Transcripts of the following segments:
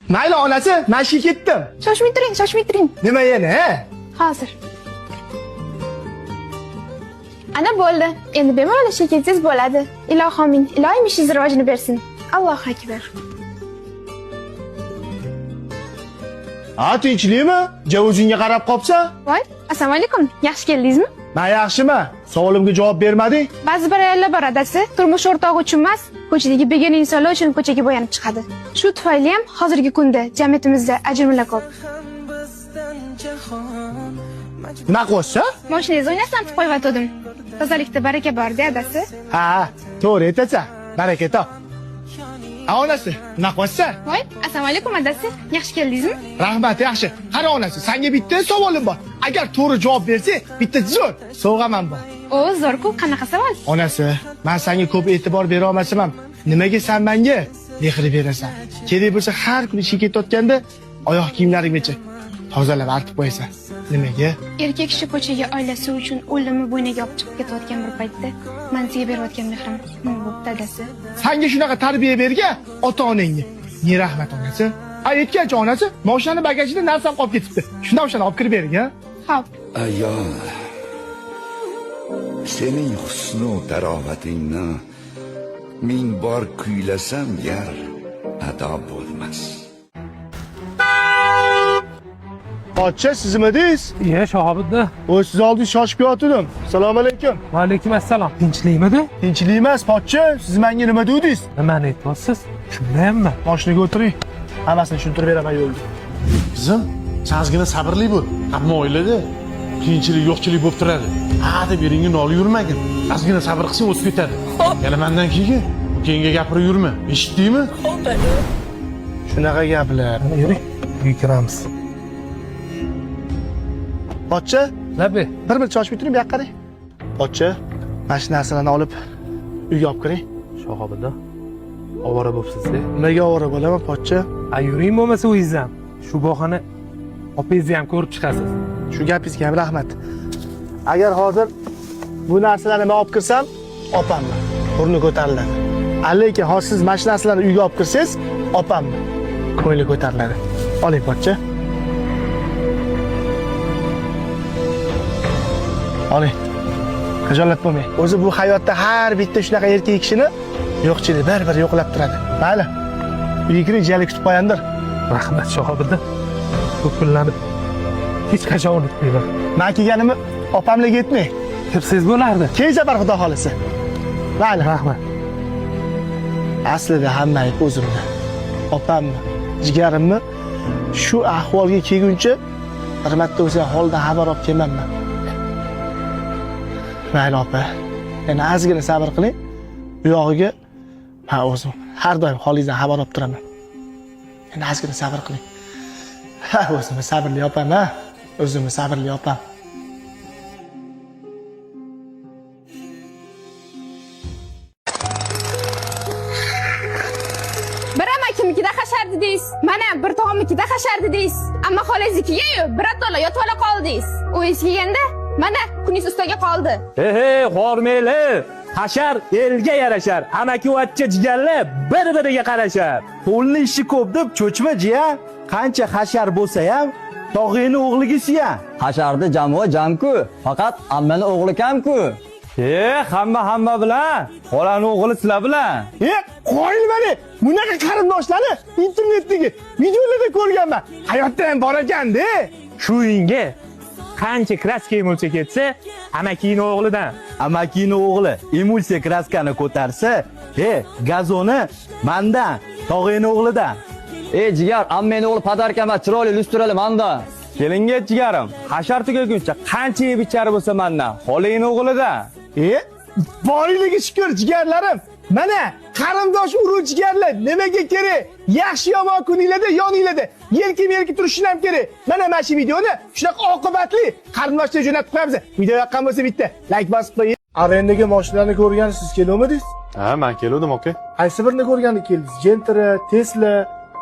Mayli onasi, men ishga ketdim. Shoshmay turing. Nima yana? Hozir. Ana bo'ldi. Endi bemalol ishga ketsangiz bo'ladi. Ilohim, iloyim ishingiz rivojini bersin. Allohu akbar. Ha, tinchlikmi? Javuzingga qarab qopsa? Voy, assalomu alaykum. Yaxshi keldingizmi? Men yaxshiman. Savolimga javob bermading. Ba'zi bir ayollar bor adasi, turmush o'rtog'i uchun emas, ko'chadagi begona insonlar uchun ko'chaga bo'yanib chiqadi. Shu tufayli ham hozirgi kunda jamiyatimizda ajrimlar ko'p. Nima qilyapsa? Mashinangizni o'ynasam qo'yib Tozalikda baraka bor-da adasi. Ha, to'g'ri aytasan. Baraka top. Onasi, nima qilyapsan? Voy, assalomu alaykum adasi. Yaxshi keldingizmi? Rahmat, yaxshi. Qara onasi, senga bitta savolim bor. Agar to'g'ri javob bersang, bitta zo'r sovg'aman bor. O, zo'r-ku, qanaqa savol? Onasi, men senga ko'p e'tibor bera olmasam ham, nimaga sen menga mehr berasan? Kerak bo'lsa har kuni ishga ketayotganda oyoq kiyimlaringgacha tozalab artib qo'yasan. Nimaga? Erkak kishi ko'chaga oilasi uchun o'limni bo'yniga olib chiqib ketayotgan bir paytda men senga berayotgan mehrim nima bo'pti adasi? Senga shunaqa tarbiya bergan ota-onangga ne rahmat onasi. Aytgancha onasi, mashinani bagajida narsam qolib ketibdi. Shundan o'shani olib kirib bering, ha? Xo'p. Ayol, sening husn-u daromatingni ming bor kuylasam gar ado bo'lmas. Pochcha, sizmidingiz? Iya, Shahobiddin. Siz oldingiz shoshib yotdim. Assalomu alaykum. Va alaykum assalom. Tinchlikmidi? Tinchlik emas, pochcha. Siz menga nima dedingiz? Nimani aytyapsiz? Shundaymi? Mashinaga o'tiring. Hammasini tushuntirib beraman yo'lda. Qizim, ozgina sabrli bo'l. Hamma oilada qiyinchilik, yo'qchilik bo'lib turadi. Ha deb eringga noli yurmagin. Ozgina sabr qilsang o'tib ketadi. Yana mendan keyin keyinga gapirib yurma. Eshitdingmi? Shunaqa gaplar. Ana yuring, uyga kiramiz. Pochcha, Nabi, bir choshib turing, bu yoqqa qarang. Pochcha, mana shu narsalarni olib uyga olib kiring. Shahobiddin. Ovora bo'libsiz. Nimaga ovora bo'laman, pochcha? Yuring bo'lmasa o'zingiz ham. Shu boxani opingizni ham ko'rib chiqasiz. Shu gapingizga ham rahmat. Agar hozir bu narsalarni men olib kirsam, opammi burni ko'tariladi. Lekin hozir siz mana shu narsalarni uyga olib kirsangiz, opammi ko'ngli ko'tariladi. Oling, pochcha. Oling. Xijolat bo'lmang. O'zi bu hayotda har bitta shunaqa erkak kishini yo'qchilik bir yo'qlab turadi. Mayli. Uyga kiring, jiyalik kutib qo'yandir. Rahmat Shahobiddin. Bu kunlarni hech qachon unutmayman. Men kelganimni opamlarga aytmang. Kirsangiz bo'lardi. Keyin safar xudo xolisa. Mayli, Rahmat. Aslida hamma ayb o'zimda. Opammi, jigarimmi shu ahvolga kelguncha bir marta o'sha holdan xabar olib kelmanman. Mayli opa, yana ozgina sabr qiling. Bu yog'iga men o'zim har doim holingizdan xabar olib turaman. Yana ozgina sabr qiling. Ha, o'zim sabrli opam, ha? O'zim sabrli opam. Bir amakinikida hashardi deysiz. Mana bir tog'imnikida hashardi deysiz. Ammo xolangiznikiga-yu bir atola yotib ola qoldingiz. U kelganda mana kuningiz ustiga qoldi. Hey, hormaylar. Hashar elga yarashar. Amakivachcha jigarlar bir-biriga qarashar. Qo'lni ishi ko'p deb cho'chma jiya. Qancha hashar bo'lsa ham tog'ingni o'g'ligisiya. Hasharda jamoa jamku, faqat ammani o'g'li kamku. Hamma bilan. Xolani o'g'li sizlar bilan. Qo'yilmani. Bunaqa qarindoshlarni internetdagi videolarda ko'rganman. Hayotda ham bor ekan-da. Shu uyingga qancha kraska emulsiya ketsa, amakini o'g'lidan. Amakini o'g'li emulsiya kraskani ko'tarsa, gazoni mendan, tog'ingni o'g'lidan. Jigar, ammani o'g'li podarka emas, chiroyli lustrali manda. Kelinga jigarim, hashar tugaguncha qancha yeb ichari bo'lsa mendan, xolangni o'g'lidan. Boriga shukr jigarlarim. Mana qarindosh urug' jigarlar nimaga kerak? Yaxshi yomon kuninglarda yoninglarda yelki turishing ham kerak. Mana shu videoni shunaqa oqibatli qarindoshlarga jo'natib qo'yamiz. Video yoqqan bo'lsa bitta like bosib qo'ying. Arendaga mashinalarni ko'rganingiz siz kelmadingiz? Ha, men keldim, aka. Qaysi birini ko'rganda keldingiz? Gentra, Tesla,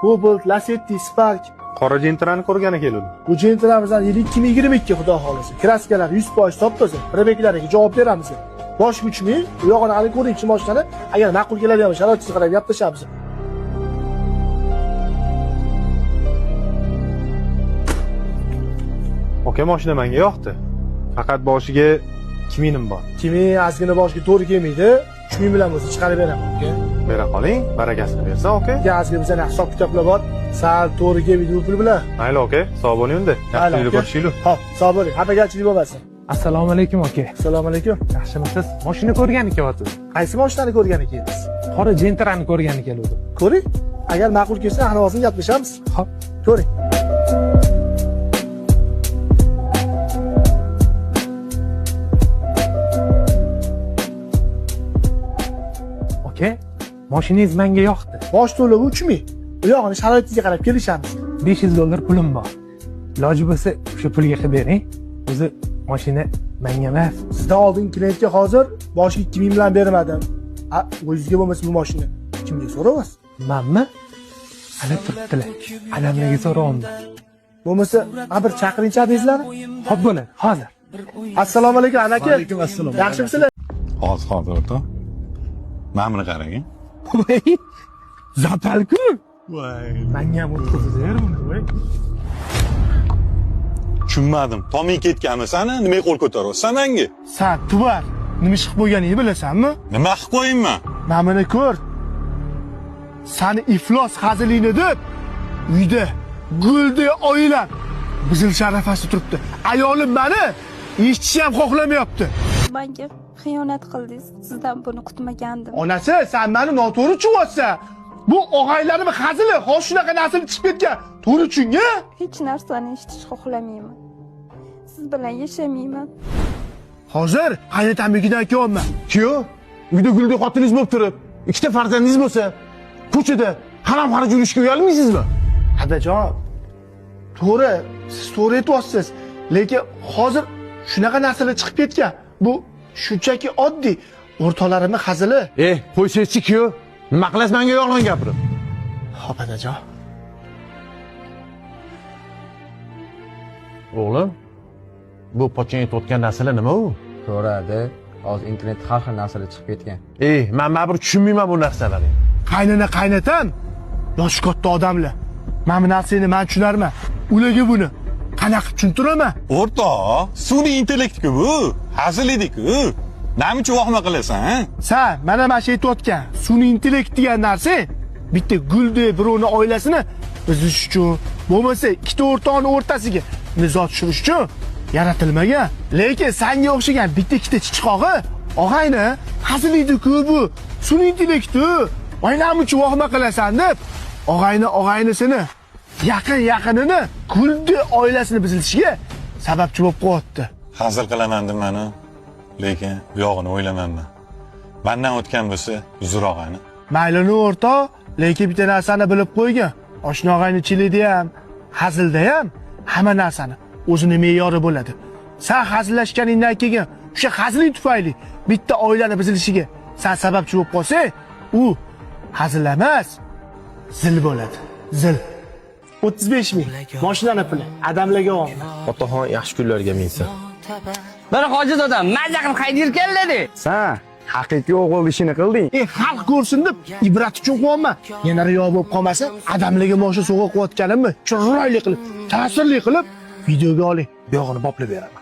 Cobalt, Lacetti, Spark. Qora Gentrani ko'rgani keldim. Bu Gentra'mizdan yil 2022 xudo xolisa. Kraskalar 100% top-toza. Probeklariga javob beramiz. Bosh kuchmi? Bu yog'ini hali ko'ringchi mashinani. Agar ma'qul keladigan sharoitingizga qarab gap tashlaymiz. Aka mashina menga yoqdi. Faqat boshiga 2000 bor. 2000 ozgina boshiga to'g'ri kelmaydi. 3000 bilan bo'lsa chiqarib beraman aka. Bera qoling, barakasini bersa, aka. Ozgina bizani hisob kitoblar bor. Sal to'g'ri kelmaydi bu pul bilan. Mayli, aka. Sog' bo'ling unda. Yaxshilik ko'rishaylik. Hop, sog' bo'ling. Xafagarchilik bo'lmasin. Assalomu alaykum, aka. Assalomu alaykum. Yaxshimisiz? Mashina ko'rgani kelyapsiz. Qaysi mashinani ko'rgan ekansiz? Qora Gentrani ko'rgani keluvdim. Ko'ring. Agar ma'qul kelsa, ahvolini gaplashamiz. Hop, ko'ring. Aka, mashinangiz menga yoqdi. Bosh to'lovi 3000. U yog'ini sharoitiga qarab kelishamiz. $500 pulim bor. Iloji bo'lsa, o'sha pulga qilib bering. O'zi mashina menga emas. Sizdan oldin klientga hozir boshiga 2000 bilan bermadim. O'zingizga bo'lmasa bu mashina kimga so'rayapsiz? Manmi? Ana turibdilar. Adamlarga so'rayapman. Bo'lmasa, bir chaqiringchi adingizlarni. Xo'p bo'ladi, hozir. Assalomu alaykum, aka. Alaykum assalom. Yaxshimisizlar? Hozir o'rta. Mana buni qarang. Zapalku. Menga ham o'tkazinglar buni, voy. Tushunmadim. Tomiy ketganmisani? Nima qo'l ko'taryapsan menga? Sen tuvar. Nima ish qilib qo'yganingni bilasanmi? Nima qilib qo'yayman? Mana buni ko'r. Sani iflos hazilingni deb uyda gulday oilab bizil sharafasi turibdi. Ayolim meni eshitishni ham xohlamayapti. Menga xiyonat qildingiz. Sizdan buni kutmagandim. Onasi, sen meni noto'g'ri tushunyapsan. Bu og'aylarim hazili, hozir shunaqa narsani chiqib ketgan. To'g'ri tushunga? Hech narsani eshitishni xohlamayman. Siz bilan yashamayman. Hozir qaynatamnikidan kelyapman. Kuyov, uyda gulday xotiningiz bo'lib turib, ikkita farzandingiz bo'lsa, ko'chada haram-haraj yurishga uyalmaysizmi? Adajon, to'g'ri, siz to'g'ri aytyapsiz. Lekin hozir shunaqa narsalar chiqib ketgan. Bu shunchaki oddiy o'rtoqlarimning hazili. Qo'ysiz-chi kuyov. Nima qilasiz menga yolg'on gapirib? Xo'p, adajon. O'g'lim, bu pochang aytayotgan narsalar nima u? Ko'radi. Hozir internetda har xil narsalar chiqib ketgan. Men bir tushunmayman bu narsalarni. Qaynona qaynatam yoshi katta odamlar. Men bu narsani men tushunarman. Ularga buni qanaqa tushuntiraman? O'rtoq, sun'iy intellekt-ku bu. Hazil edi-ku. Nima uchun vahima qilasan, ha? Sen mana shu aytayotgan sun'iy intellekt degan narsa bitta guldek birovni oilasini buzish uchun, bo'lmasa ikkita o'rtoqning o'rtasiga nizo tushirish uchun yaratilmagan. Lekin senga o'xshagan bitta ikkita chichqog'i og'ayni haziliydi-ku bu. Sun'iy intellekt-ku. Oynam uchun vahima qilasan deb og'aynisini yaqinini guldi oilasini buzilishiga sababchi bo'lib qo'yapti. Hazil qilaman demani, lekin bu yog'ini o'ylamayman. Mendan o'tgan bo'lsa, uzr og'ani. Maylini o'rtoq, lekin bitta narsani bilib qo'ygin. Oshna og'aynichilikda ham, hazilda ham hamma narsani o'zini me'yori bo'ladi. Sen hazillashganingdan keyin o'sha hazillik tufayli bitta oilani buzilishiga sen sababchi bo'lib qolsang, u hazil emas, zil bo'ladi. Zil. 35 000 mashinani puli adamlarga olma. Otaxon yaxshi kunlarga minsa. Bir hoji odam mazza qilib qaydir keldi. Sen haqiqiy o'g'il ishini qilding. Xalq ko'rsin deb ibrat uchun qo'yman. Yana riyo bo'lib qolmasa, adamlarga mashina sovg'a qilayotganimni chiroyli qilib, ta'sirli qilib videoga oling. Bu yog'ini boplab beraman.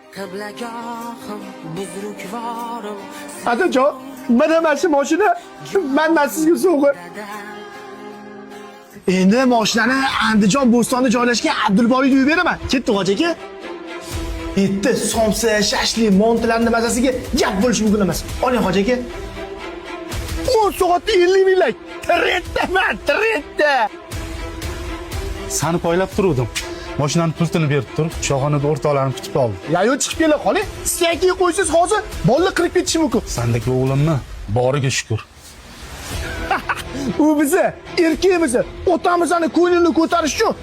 Adajon, mana shu mashina mendan sizga sovg'a. Endi mashinani Andijon Bo'stonda joylashgan Abdulboriyga uyib beraman. Ketdi hoji aka. Bitta somsa, shashli, montalarning mazasiga gap bo'lishi mumkin emas. Oling hoji aka. 10 soatda 50 minglik. Tretta. Sani poylab turuvdim. Mashinani pultini berib tur, shoxonada o'rtoqlarni kutib oldim. Yayo chiqib kela qoling. Istakiga qo'ysiz hozir bolalar qirib ketishi mumkin. Sendagi o'g'limni boriga shukr. U bizni erkakmizni, otamizni ko'nglini ko'tarish uchun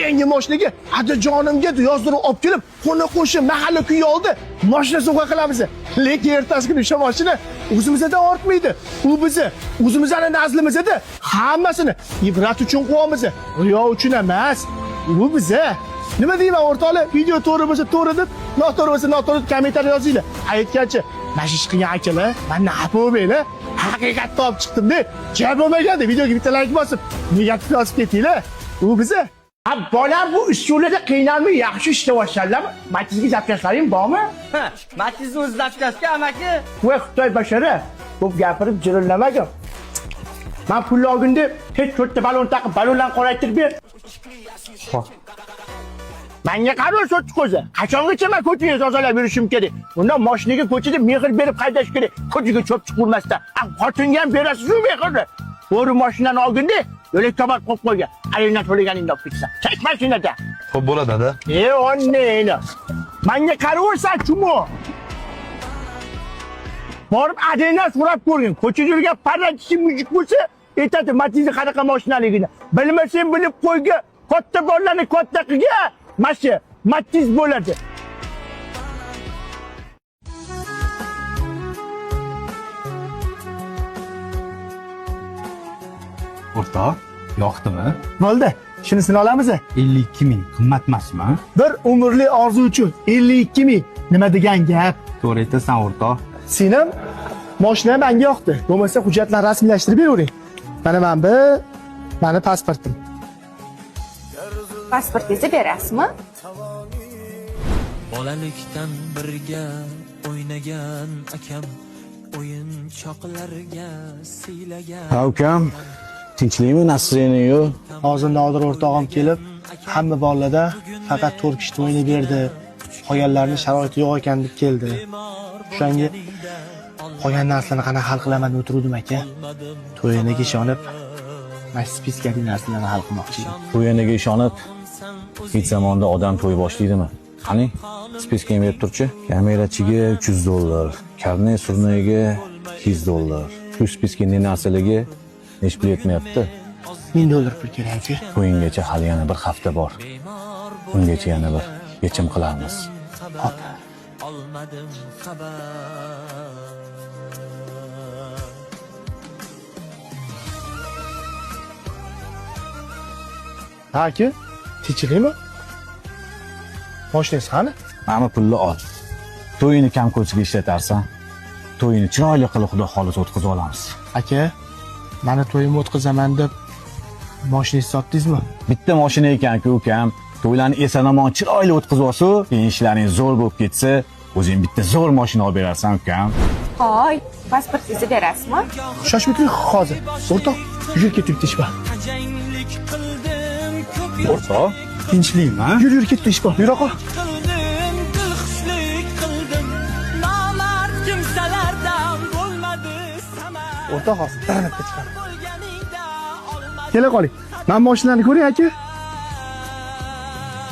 yangi mashinaga adajonimga yozdirib olib kelib, xona qo'shib mahalla kuyi oldi. Mashina sovg'a qilamiz. Lekin ertasi kuni o'sha mashina o'zimizdan ortmaydi. U bizni o'zimizning nazlimizda hammasini ibrat uchun qo'yamiz. Riyo uchun emas. U bizni nima deyman o'rtoqlar? Video to'g'ri bo'lsa to'g'ri deb, noto'g'ri bo'lsa noto'g'ri deb kommentariy yozinglar. Aytgancha, mashish qilgan akalar, menga xafa bo'lmanglar. Haqiqatni olib chiqdim deb, gap bo'lmaganda videoga bitta like bosib, negativ yozib ketinglar. U bizni Bolam bu uskulada qiynalmay yaxshi ishlayapsanlarmi? Matizga zapkaslaring bormi? Matizni o'zi zapchashga amaki. Voy Xudoy bashara, ko'p gapirib jirillamagin. Men pul olganda hech to'rtta balon taqib balonlarni qoraytirib ber. Menga qaro so'tdi qo'zi. Qachongacha men ko'chaga tozalab yurishim kerak? Undan mashinaga ko'chada mehr berib qaydash kerak. Ko'chaga cho'p chiqurmasdan. Xotinga ham berasiz-ku mehrni. Bo'ri mashinani olganda yo'lak tobat qo'yib qo'ygan. Aynan to'laganingda olib ketsa. Chek mashinada. Xo'p bo'ladi, dada. Onneni. Menga qaraversan, chumo. Borib adaydan so'rab ko'ring. Ko'chada yurgan parranchi mujik bo'lsa, aytadi Matizning qanaqa mashinaligini. Bilmasang bilib qo'yga, katta bolalarni katta qilgan. Mashi, Matiz bo'ladi. O'rtoq, yoqdimi? Bo'ldi. Shunisini olamiz. 52 ming qimmat emasmi? Bir umrli orzu uchun 52 ming. Nima degan gap? To'g'ri aytasan, o'rtoq. Senim mashina menga yoqdi. Bo'lmasa hujjatlarni rasmiylashtirib bering. Mana bu meni pasportim. Pasportingizni berasizmi? Bolalikdan birga o'ynagan akam o'yinchoqlarga siylagan. Ha, ukam. Tinchlikmi, nasriyni-yu? Hozir Nodir o'rtog'im kelib, hamma bolalarda faqat 4 kishi o'ynab berdi. Qolganlarning sharoiti yo'q ekan deb keldi. O'shanga qolgan narsalarni qana hal qilaman deb o'tirdim aka. To'yiniga ishonib, mana spiskali narsalarni hal qilmoqchi edim. To'yiniga ishonib, hech zamonda odam to'y boshlaydimi? Qani, spiska berib turchi. Kamerachiga $300, karnet surnayiga $200. Shu spiskaning narsaligi hech pul yetmayapti. $1000 pul kerak aka. O'yingacha hali yana bir hafta bor. Ungacha yana bir yechim qilamiz. Hop. Olmadim xabar. Ha aka, tinchlikmi? Mashinangiz qani? Mana pulni ol. To'yini kam ko'chiga ishlatarsan. To'yini chiroyli qilib xudo xolis o'tkazib olamiz. Aka, meni to'yimni o'tkazaman deb mashinangizni sotdingizmi? Bitta mashina ekan-ku ukam. To'ylarni eson-omon chiroyli o'tkazib olsa, keyin ishlaring zo'r bo'lib ketsa, o'zing bitta zo'r mashina olib berarsan ukam. Hoy, pasportingizni berasizmi? Shoshmang hozir. O'rtoq, yur ketib ish bor. Tajanglik qildim, ko'p O'rtoq, Tinchlikmi? Yur ketib ish bor. Yur oqa. qildim, dilxushlik qildim. Nomard kimsalardan bo'lmadi samar. O'rtoq hozir taranib ketgan. Bo'lganingda olmadim. Kela qoling. Men mashinani ko'ring aka.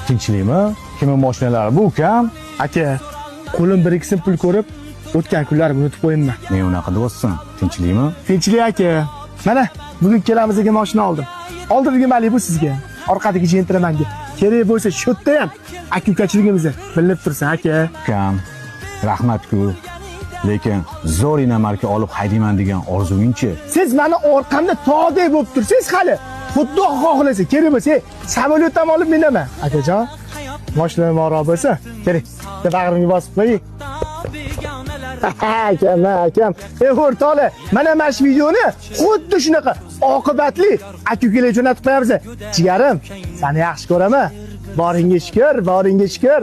tinchlikmi? Kimning mashinalari bu ukam? Aka, qo'lim bir ikkisin pul ko'rib, o'tgan kunlarimni unutib qo'yimman. Men unaqa deyapsan. Tinchlikmi? Tinchlik aka. Mana bugun kelamizdagi mashina oldim. Oldingi mali bu sizga. Orqadagi jentremanga. Kerak bo'lsa shu yerda ham aka-ukachiligimizni bilib tursin aka. Ukam, rahmat-ku. Lekin zo'r inomarka olib haydayman degan orzuyingchi? Siz meni orqamda tog'dek bo'lib tursiz hali. Xudo xohlasa, kerak bo'lsa, samolyotdan olib minaman. Akajon, mashina ma'ro bo'lsa, kerak. Bitta bag'rimga bosib qo'ying. Akam. O'rtoqlar, mana shu videoni xuddi shunaqa oqibatli aka-ukalar jo'natib qo'yamiz. Jigarim, seni yaxshi ko'raman. Boringga shukr.